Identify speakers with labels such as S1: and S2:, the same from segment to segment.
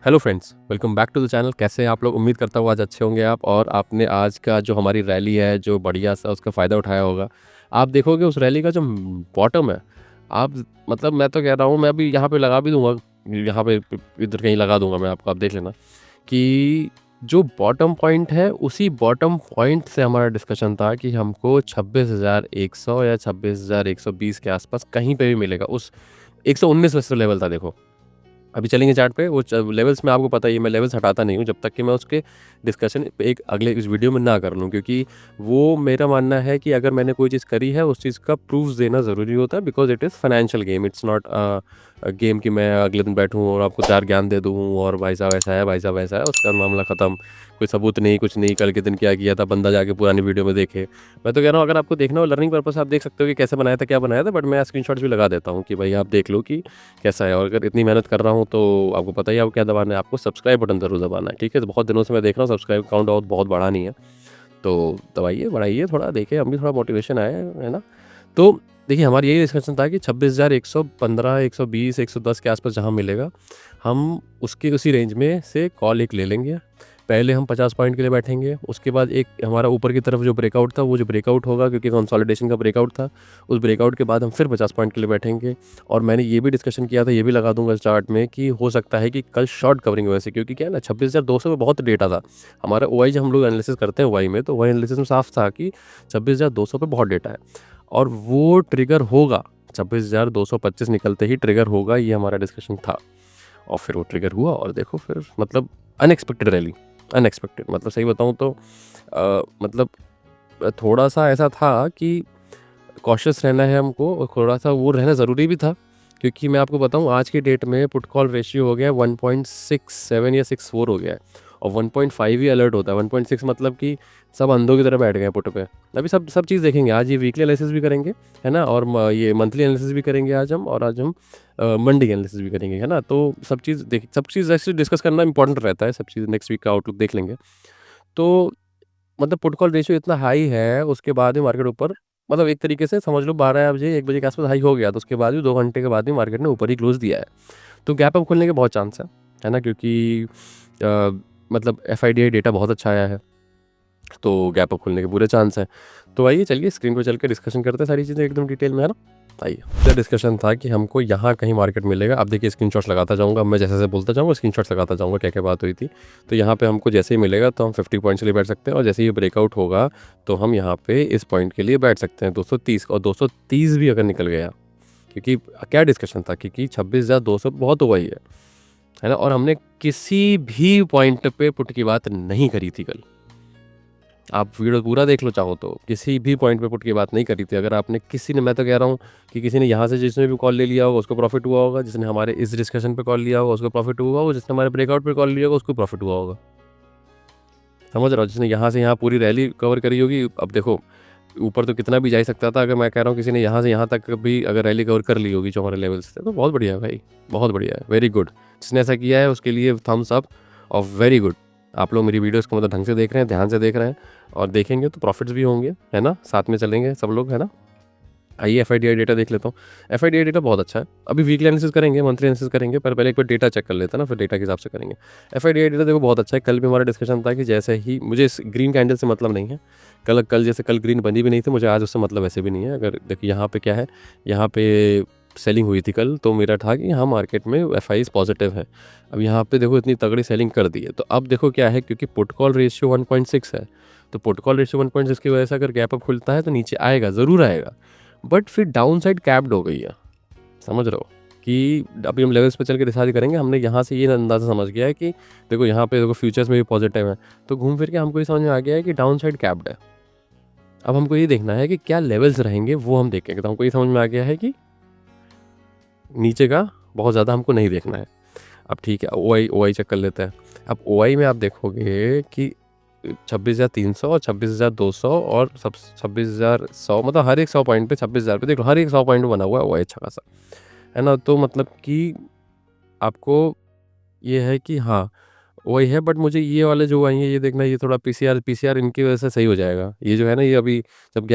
S1: Hello friends, welcome back to the channel. कैसे हैं आप लोग? उम्मीद करता हूँ आज अच्छे होंगे आप और आपने आज का जो हमारी रैली है जो बढ़िया सा उसका फ़ायदा उठाया होगा। आप देखोगे उस रैली का जो बॉटम है, आप मतलब मैं तो कह रहा हूँ मैं अभी यहाँ पे लगा भी दूँगा, यहाँ पे इधर कहीं लगा दूँगा मैं आपको, आप देख लेना कि जो बॉटम पॉइंट है उसी बॉटम पॉइंट से हमारा डिस्कशन था कि हमको 26,100 या 26,120 के आसपास कहीं पे भी मिलेगा। उस 119 वैसे लेवल था देखो। अभी चलेंगे चार्ट पे, वो लेवल्स में आपको पता ही है मैं लेवल्स हटाता नहीं हूँ जब तक कि मैं उसके डिस्कशन एक अगले इस वीडियो में ना कर लूँ, क्योंकि वो मेरा मानना है कि अगर मैंने कोई चीज़ करी है उस चीज़ का प्रूफ देना ज़रूरी होता है, because it is financial game, it's not game कि मैं अगले दिन बैठूँ और आपको चार ज्ञान दे दूँ और भाई साहब ऐसा है, भाई साहब ऐसा है, उसका मामला ख़त्म। कोई सबूत नहीं, कुछ नहीं, कल के दिन क्या किया था बंदा जाके पुरानी वीडियो में देखे। मैं तो कह रहा हूँ अगर आपको देखना हो लर्निंग पर्पस आप देख सकते हो कि कैसे बनाया था, क्या बनाया था, बट मैं स्क्रीनशॉट्स भी लगा देता हूँ कि भाई आप देख लो कि कैसा है। और अगर इतनी मेहनत कर रहा हूँ तो आपको पता ही है आपको क्या दबाना है, आपको सब्सक्राइब बटन ज़रूर दबाना है, ठीक है? तो बहुत दिनों से मैं देख रहा हूँ सब्सक्राइब काउंट और बहुत बढ़ा नहीं है, तो दबाइए, बढ़ाइए थोड़ा, देखें हम भी थोड़ा मोटिवेशन आए, है ना? तो देखिए हमारी यही डिस्कशन था कि 26,115, 120, 110 के आसपास जहाँ मिलेगा, हम उसकी उसी रेंज में से कॉल एक ले लेंगे। पहले हम 50 पॉइंट के लिए बैठेंगे, उसके बाद एक हमारा ऊपर की तरफ जो ब्रेकआउट था, वो जो ब्रेकआउट होगा क्योंकि कंसोलिडेशन का ब्रेकआउट था, उस ब्रेकआउट के बाद हम फिर 50 पॉइंट के लिए बैठेंगे। और मैंने ये भी डिस्कशन किया था, ये भी लगा दूँगा इस चार्ट में कि हो सकता है कि कल शॉर्ट कवरिंग वजह से, क्योंकि क्या है ना 26,200 पे बहुत डेटा था। हमारा ओआई जब हम लोग एनालिसिस करते हैं ओआई में, तो ओआई एनालिसिस में साफ था कि 26,200 पे बहुत डेटा है और वो ट्रिगर होगा, 26,225 निकलते ही ट्रिगर होगा, ये हमारा डिस्कशन था। और फिर वो ट्रिगर हुआ और देखो फिर मतलब अनएक्सपेक्टेड रैली, अनएक्सपेक्टेड मतलब सही बताऊँ तो मतलब थोड़ा-सा ऐसा था कि कॉशियस रहना है हमको और थोड़ा-सा वो रहना ज़रूरी भी था, क्योंकि मैं आपको बताऊँ आज की डेट में पुट कॉल रेशियो हो गया है 1.67 या 64 हो गया है और 1.5 ही अलर्ट होता है। 1.6 मतलब कि सब अंधों की तरह बैठ गए हैं पुट पे। अभी सब सब चीज़ देखेंगे, आज ये वीकली एनालिसिस भी करेंगे, है ना? और ये मंथली एनालिसिस भी करेंगे आज हम, और आज हम मंडी एनालिसिस भी करेंगे, है ना? तो सब चीज़ ऐसे डिस्कस करना इंपॉर्टेंट रहता है, सब चीज़ नेक्स्ट वीक का आउटलुक देख लेंगे। तो मतलब पुट कॉल रेशियो इतना हाई है, उसके बाद भी मार्केट ऊपर, मतलब एक तरीके से समझ लो 12 बजे 1 बजे के आसपास हाई हो गया, तो उसके बाद भी 2 घंटे के बाद भी मार्केट ने ऊपर ही क्लोज़ दिया है। तो गैप अप खुलने के बहुत चांस है ना? क्योंकि अ, मतलब एफआईडीआई डेटा बहुत अच्छा आया है, तो गैप अप खुलने के पूरे चांस हैं। तो आइए चलिए स्क्रीन पे चल के डिस्कशन करते हैं सारी चीज़ें एकदम डिटेल में, है ना? आइए। क्या डिस्कशन था कि हमको यहाँ कहीं मार्केट मिलेगा। अब देखिए स्क्रीनशॉट्स लगाता जाऊँगा, मैं जैसे-जैसे बोलता जाऊँगा स्क्रीनशॉट्स लगाता जाऊँगा क्या-क्या बात हुई थी। तो यहाँ पे हमको जैसे ही मिलेगा तो हम 50 पॉइंट्स के लिए बैठ सकते हैं और जैसे ही ब्रेकआउट होगा तो हम यहाँ पे इस पॉइंट के लिए बैठ सकते हैं 230, और 230 भी अगर निकल गया, क्योंकि क्या डिस्कशन था, क्योंकि 26,200 बहुत हुआ ही है ना? और हमने किसी भी पॉइंट पे पुट की बात नहीं करी थी कल। आप वीडियो पूरा देख लो चाहो तो, किसी भी पॉइंट पे पुट की बात नहीं करी थी। अगर आपने किसी ने, मैं तो कह रहा हूँ कि किसी ने यहाँ से जिसने भी कॉल ले लिया होगा उसको प्रॉफिट हुआ होगा, जिसने हमारे इस डिस्कशन पे कॉल लिया होगा उसको प्रॉफिट हुआ होगा, जिसने हमारे ब्रेकआउट पे कॉल लिया होगा उसको प्रॉफिट हुआ होगा। समझ रहे हो? जिसने यहाँ से यहाँ पूरी रैली कवर करी होगी, अब देखो ऊपर तो कितना भी जा ही सकता था, अगर मैं कह रहा हूँ किसी ने यहाँ से यहाँ तक भी अगर रैली कवर कर ली होगी जो हमारे लेवल्स थे, तो बहुत बढ़िया है भाई, बहुत बढ़िया है, वेरी गुड। जिसने ऐसा किया है उसके लिए थम्स अप और वेरी गुड। आप लोग मेरी वीडियोज़ को मतलब ढंग से देख रहे हैं, ध्यान से देख रहे हैं और देखेंगे तो प्रॉफिट्स भी होंगे, है ना? साथ में चलेंगे सब लोग, है ना? आइए एफआईडीआई डेटा देख लेता हूँ। एफआईडीआई डेटा बहुत अच्छा है। अभी वीकली एनालिसिस करेंगे, मंथली एनालिसिस करेंगे, पर पहले एक बार डेटा चेक कर लेते हैं ना, फिर डेटा के हिसाब से करेंगे। एफआईडीआई डेटा देखो बहुत अच्छा है। कल भी हमारा डिस्कशन था कि जैसे ही मुझे इस ग्रीन कैंडल से मतलब नहीं है। कल कल जैसे कल ग्रीन बनी भी नहीं थी, मुझे आज उससे मतलब वैसे भी नहीं है। अगर देखिए यहाँ पे क्या है, यहाँ पे सेलिंग हुई थी कल, तो मेरा था कि हाँ मार्केट में एफआईज पॉजिटिव है। अब यहाँ पे देखो इतनी तगड़ी सेलिंग कर दी है, तो अब देखो क्या है, क्योंकि पुट कॉल रेशियो 1.6 है, तो पुट कॉल रेशियो 1.6 की वजह से अगर गैप अप खुलता है तो नीचे आएगा, ज़रूर आएगा। बट फिर डाउन साइड कैप्ड हो गई है, समझ रहे हो? कि अभी हम लेवल्स पे चल के डिसाइड करेंगे, हमने यहाँ से ये अंदाज़ा समझ गया है कि देखो यहाँ पे देखो फ्यूचर्स में भी पॉजिटिव है, तो घूम फिर के हमको ये समझ में आ गया है कि डाउन साइड कैप्ड है। अब हमको ये देखना है कि क्या लेवल्स रहेंगे, वो हम देखेंगे। तो हमको ये समझ में आ गया है कि नीचे का बहुत ज़्यादा हमको नहीं देखना है। अब ठीक है, ओआई ओआई चेक कर लेते हैं। अब ओआई में आप देखोगे कि 26,300 और 26,200 और 26,100, मतलब हर एक 100 पॉइंट पे 26,000 पे देख लो, हर एक 100 पॉइंट बना हुआ है ओआई अच्छा खासा, है ना? तो मतलब कि आपको ये है कि हाँ, वही है, बट मुझे ये वाले जो आई हैं ये देखना, ये थोड़ा पीसीआर इनकी वजह से सही हो जाएगा। ये जो है ना, ये अभी जब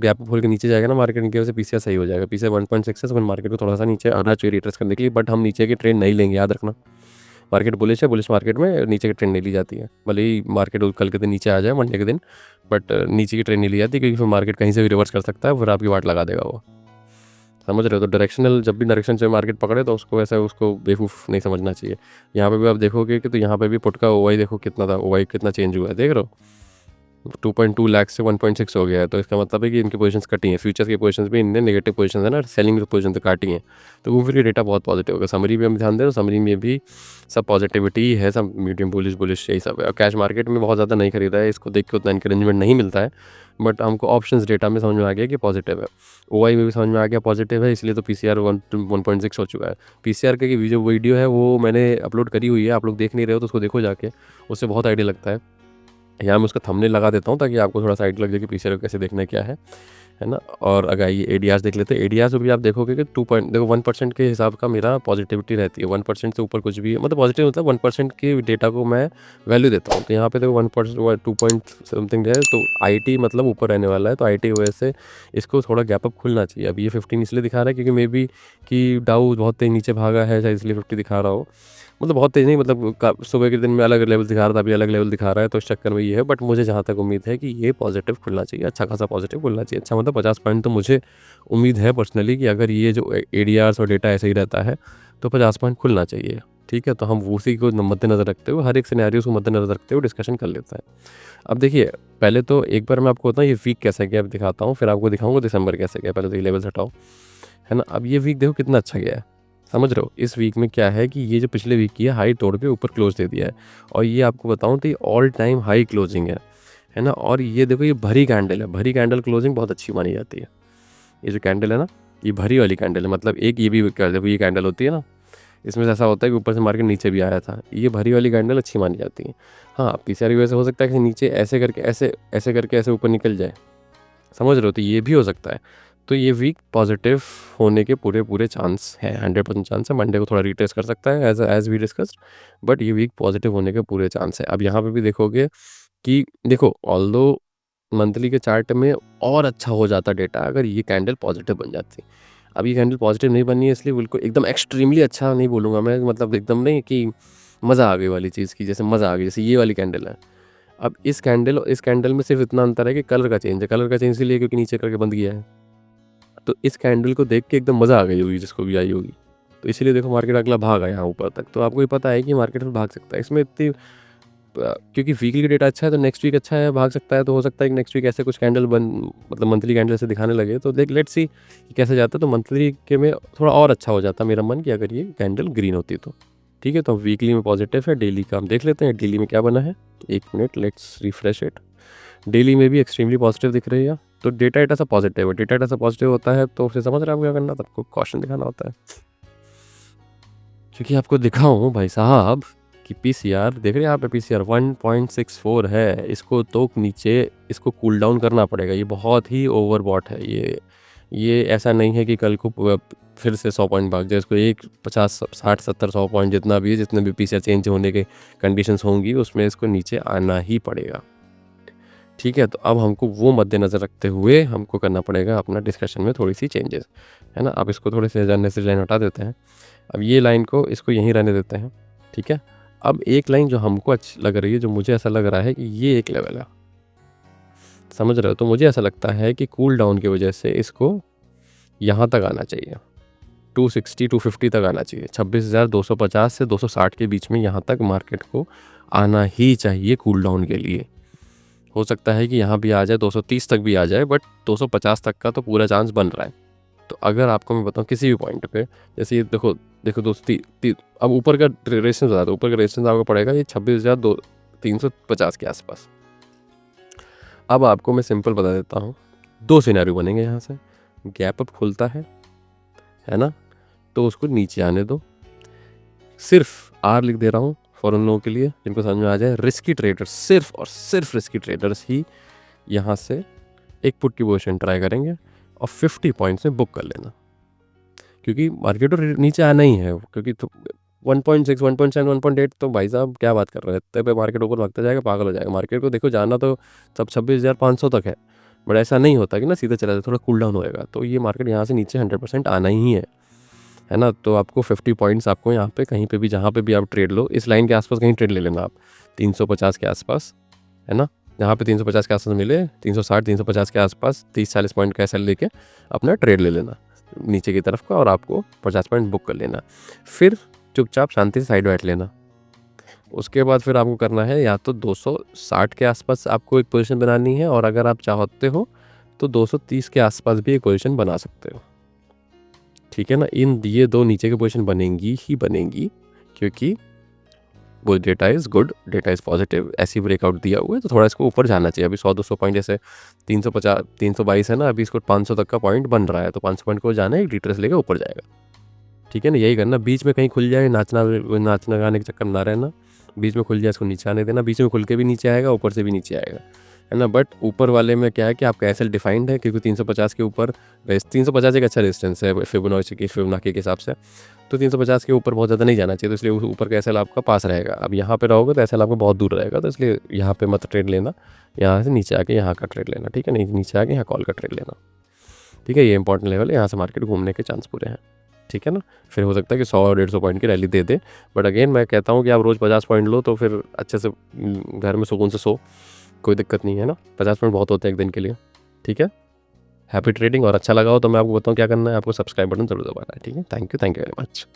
S1: गैप खोल के नीचे जाएगा ना मार्केट, इनकी वजह से पीसीआर सही हो जाएगा। पीसीआर 1.6 है, तो मार्केट को थोड़ा-सा नीचे आना चाहिए रिट्रेस करने के लिए, बट हम नीचे की ट्रेंड नहीं लेंगे, याद रखना। मार्केट बुलिश है, बुलिश मार्केट में नीचे की ट्रेंड नहीं ली जाती है, भले ही मार्केट कल के दिन नीचे आ जाए मंडे के दिन, बट नीचे की ट्रेंड नहीं ली जाती क्योंकि फिर मार्केट कहीं से भी रिवर्स कर सकता है, फिर आपकी वाट लगा देगा वो। समझ रहे हो? तो डायरेक्शनल जब भी डायरेक्शन से मार्केट पकड़े तो उसको ऐसा उसको बेवकूफ़ नहीं समझना चाहिए। यहाँ पे भी आप देखोगे कि तो यहाँ पे भी पुट का ओवाई देखो कितना था, ओवाई कितना चेंज हुआ है, देख रहे हो? 2.2 लाख से 1.6 हो गया है, तो इसका मतलब है कि इनकी पोजीशंस कटी हैं। फ्यूचर्स की पोजीशंस भी इनने नेगेटिव पोजीशंस है ना, सेलिंग पोजीशन तो काटी हैं। तो वो फिर ये डेटा बहुत पॉजिटिव होगा। समरी भी हम ध्यान दें तो समरी में भी सब पॉजिटिविटी है, सब मीडियम बुलिश बुलिश यही सब है। और कैश मार्केट में बहुत ज़्यादा नहीं खरीदा है, इसको देख के उतना इंकरेजमेंट नहीं मिलता है, बट हमको ऑप्शंस डेटा में समझ में आ गया कि पॉजिटिव है। ओआई में भी समझ में आ गया पॉजिटिव है, इसलिए तो पीसीआर 1.6 हो चुका है। पीसीआर का जो वीडियो है वो मैंने अपलोड करी हुई है, आप लोग देख नहीं रहे हो तो उसको देखो जाके, उससे बहुत आइडिया लगता है। यहाँ मैं उसका थंबनेल लगा देता हूँ ताकि आपको थोड़ा सा आइडिया लग जाए कि पीसीआर को कैसे देखना है, क्या है ना। और अगर ये एडीआर देख लेते हैं, एडीआर में भी आप देखोगे कि 1% के हिसाब का मेरा पॉजिटिविटी रहती है। 1% से ऊपर कुछ भी मतलब पॉजिटिव मतलब 1% के डेटा को मैं वैल्यू देता हूँ। तो यहाँ पे देखो 1% 2 पॉइंट समथिंग है, तो आईटी मतलब ऊपर रहने वाला है, तो आईटी की वजह से इसको थोड़ा गैप अप खुलना चाहिए। अब ये 15 इसलिए दिखा रहा है क्योंकि मे बी कि डाउ बहुत तेज नीचे भागा है, शायद इसलिए 50 दिखा रहा हो। मतलब बहुत तेज़ नहीं, मतलब सुबह के दिन में अलग लेवल दिखा रहा था, अभी अलग लेवल दिखा रहा है, तो इस चक्कर में ये है। बट मुझे जहाँ तक उम्मीद है कि ये पॉजिटिव खुलना चाहिए, अच्छा खासा पॉजिटिव खुलना चाहिए। अच्छा मतलब 50 पॉइंट तो मुझे उम्मीद है पर्सनली कि अगर ये जो एडीआर्स और डेटा ऐसे ही रहता है तो 50 पॉइंट खुलना चाहिए। ठीक है, तो हम उसी को मद्देनज़र रखते हुए, हर एक सिनेरियोस को मद्देनज़र रखते हुए डिस्कशन कर लेते हैं। अब देखिए, पहले तो एक बार मैं आपको बताऊँ ये वीक कैसे गया दिखाता हूँ, फिर आपको दिखाऊंगा दिसंबर कैसे गया। पहले तो ये लेवल्स हटाओ, है ना। अब ये वीक देखो कितना अच्छा गया है, समझ रहे हो? इस वीक में क्या है कि ये जो पिछले वीक की है हाई तोड़ के ऊपर क्लोज दे दिया है, और ये आपको बताऊं तो ये ऑल टाइम हाई क्लोजिंग है ना। और ये देखो ये भरी कैंडल है, भरी कैंडल क्लोजिंग बहुत अच्छी मानी जाती है। ये जो कैंडल है ना, ये भरी वाली कैंडल है, मतलब एक ये भी जब ये कैंडल होती है ना, इसमें से ऐसा होता है कि ऊपर से मार्केट नीचे भी आया था, ये भरी वाली कैंडल अच्छी मानी जाती है। हाँ, पीसीआर की वजह से हो सकता है कि नीचे ऐसे करके ऐसे ऊपर निकल जाए, समझ रहे हो? तो ये भी हो सकता है। तो ये वीक पॉजिटिव होने के पूरे चांस हैं, 100% चांस है। मंडे को थोड़ा रिट्रेस कर सकता है एज वी डिस्कस्ड, बट ये वीक पॉजिटिव होने के पूरे चांस है। अब यहाँ पे भी देखोगे कि देखो, ऑल्दो मंथली के चार्ट में और अच्छा हो जाता डेटा अगर ये कैंडल पॉजिटिव बन जाती। अब ये कैंडल पॉजिटिव नहीं बनी है, इसलिए बिल्कुल एकदम एक्सट्रीमली अच्छा नहीं बोलूँगा मैं, मतलब एकदम नहीं कि मज़ा आ गई वाली चीज़ की, जैसे मज़ा आ गई जैसे ये वाली कैंडल है। अब इस कैंडल में सिर्फ इतना अंतर है कि कलर का चेंज है, कलर का चेंज इसलिए क्योंकि नीचे करके बंद किया है। तो इस कैंडल को देख के एकदम मज़ा आ गई होगी जिसको भी आई होगी, तो इसीलिए देखो मार्केट अगला भागा यहाँ ऊपर तक। तो आपको ये पता है कि मार्केट फिर भाग सकता है इसमें इतनी क्योंकि वीकली का डेटा अच्छा है तो नेक्स्ट वीक अच्छा है, भाग सकता है। तो हो सकता है कि नेक्स्ट वीक ऐसे कुछ कैंडल बन मतलब मंथली कैंडल से दिखाने लगे, तो देख लेट्स सी कैसे जाता है। तो मंथली के में थोड़ा और अच्छा हो जाता मेरा मन कि अगर ये कैंडल ग्रीन होती तो। ठीक है, तो वीकली में पॉजिटिव है, डेली का हम देख लेते हैं डेली में क्या बना है। एक minute, let's refresh it. Daily में भी एक्सट्रीमली पॉजिटिव दिख रही है, तो डेटा सा पॉजिटिव है। डेटा सा पॉजिटिव होता है तो फिर समझ रहे हैं आपको क्या करना था, आपको कॉशन दिखाना होता है। क्योंकि आपको दिखाऊं भाई साहब कि पीसीआर देख रहे हैं यहाँ पे, पीसीआर 1.64 है, इसको तो नीचे इसको कूल डाउन करना पड़ेगा। ये बहुत ही ओवरबॉट है। ये ऐसा नहीं है कि कल को फिर से 100 पॉइंट भाग जाए, इसको एक 50 60 70 100 पॉइंट जितना भी है, जितने भी पीसीआर चेंज होने के कंडीशंस होंगी उसमें इसको नीचे आना ही पड़ेगा। ठीक है, तो अब हमको वो मद्देनज़र रखते हुए हमको करना पड़ेगा अपना डिस्कशन में थोड़ी सी चेंजेस, है ना। अब इसको थोड़े से अननेसेसरी लाइन हटा देते हैं। अब ये लाइन को इसको यहीं रहने देते हैं, ठीक है। अब एक लाइन जो हमको अच्छी लग रही है, जो मुझे ऐसा लग रहा है कि ये एक लेवल है, समझ रहे हो। तो मुझे ऐसा लगता है कि कूल डाउन की वजह से इसको यहाँ तक आना चाहिए, 260 250 तक आना चाहिए। 26,250 से 260 के बीच में यहाँ तक मार्केट को आना ही चाहिए कूल डाउन के लिए। हो सकता है कि यहाँ भी आ जाए, 230 तक भी आ जाए, बट 250 तक का तो पूरा चांस बन रहा है। तो अगर आपको मैं बताऊँ किसी भी पॉइंट पे, जैसे ये देखो दोस्ती, अब ऊपर का रेजिस्टेंस बता दो, ऊपर का रेजिस्टेंस आपको पड़ेगा ये 26,350 के आसपास। अब आपको मैं सिंपल बता देता हूँ, दो सिनेरियो बनेंगे यहाँ से। गैप अप खुलता है ना, तो उसको नीचे आने दो। सिर्फ आर लिख दे रहा हूँ फॉर उन लोगों के लिए जिनको समझ में आ जाए, रिस्की ट्रेडर्स, सिर्फ और सिर्फ रिस्की ट्रेडर्स ही यहाँ से एक पुट की पोजीशन ट्राई करेंगे और 50 पॉइंट्स में बुक कर लेना, क्योंकि मार्केट तो नीचे आना ही है। क्योंकि 1.6 1.7 1.8 तो भाई साहब क्या बात कर रहे हैं, इतने पे मार्केट ऊपर भागता जाएगा, पागल हो जाएगा। मार्केट को देखो जाना तो सब 26,500 तक है, बट ऐसा नहीं होता कि ना सीधा चला जाए, थोड़ा कूल डाउन होएगा। तो ये मार्केट यहाँ से नीचे 100% आना ही है। है ना? तो आपको 50 पॉइंट्स आपको यहाँ पे कहीं पे भी जहाँ पे भी आप ट्रेड लो, इस लाइन के आसपास कहीं ट्रेड ले लेना आप 350 के आसपास, है ना? जहाँ पे 350 के आसपास मिले 360 350 के आसपास 30-40 पॉइंट का ऐसा लेके अपना ट्रेड ले लेना नीचे की तरफ का, और आपको 50 पॉइंट बुक कर लेना। फिर चुपचाप शांति से साइड बैठ लेना। उसके बाद फिर आपको करना है या तो 260 के आसपास आपको एक पोजीशन बनानी है, और अगर आप चाहते हो तो 230 के आसपास भी एक पोजीशन बना सकते हो। ठीक है ना? इन ये दो नीचे की पोजीशन बनेंगी ही बनेंगी, क्योंकि वो data is good, data is positive, ऐसी ब्रेकआउट दिया हुआ है तो थोड़ा इसको ऊपर जाना चाहिए। अभी 100-200 पॉइंट, जैसे 350 322 है ना, अभी इसको 500 तक का पॉइंट बन रहा है, तो 500 पॉइंट को जाना है, एक डिटेल्स लेके ऊपर जाएगा। ठीक है ना? यही करना, बीच में कहीं खुल जाए, नाचना गाने के चक्कर में ना रहना। बीच में खुल जाए इसको नीचे आने देना, बीच में खुल के भी नीचे आएगा, ऊपर से भी नीचे आएगा, है ना? बट ऊपर वाले में क्या है कि आपका एसएल डिफाइंड है, क्योंकि 350 के ऊपर 350 एक अच्छा रेजिस्टेंस है फिबोनाची के हिसाब से, तो 350 के ऊपर बहुत ज़्यादा नहीं जाना चाहिए, तो इसलिए ऊपर का एसएल आपका पास रहेगा। अब यहाँ पे रहोगे तो एसएल आपका बहुत दूर रहेगा, तो इसलिए यहाँ पे मत ट्रेड लेना, यहाँ से नीचे आके यहाँ का ट्रेड लेना। ठीक है? नीचे आके यहाँ कॉल का ट्रेड लेना। ठीक है? ये इंपॉर्टेंट लेवल है, यहाँ से मार्केट घूमने के चांस पूरे हैं। ठीक है ना? फिर हो सकता है कि 100-150 पॉइंट की rally they they, but again मैं कहता हूँ कि आप रोज़ 50 पॉइंट लो तो फिर अच्छे से घर में सुकून से सो, कोई दिक्कत नहीं है ना। 50 पॉइंट बहुत होते हैं एक दिन के लिए। ठीक है? Happy trading. और अच्छा लगा हो तो मैं आपको बताऊँ क्या करना है, आपको सब्सक्राइब बटन जरूर दबाना है। ठीक है? Thank you very much.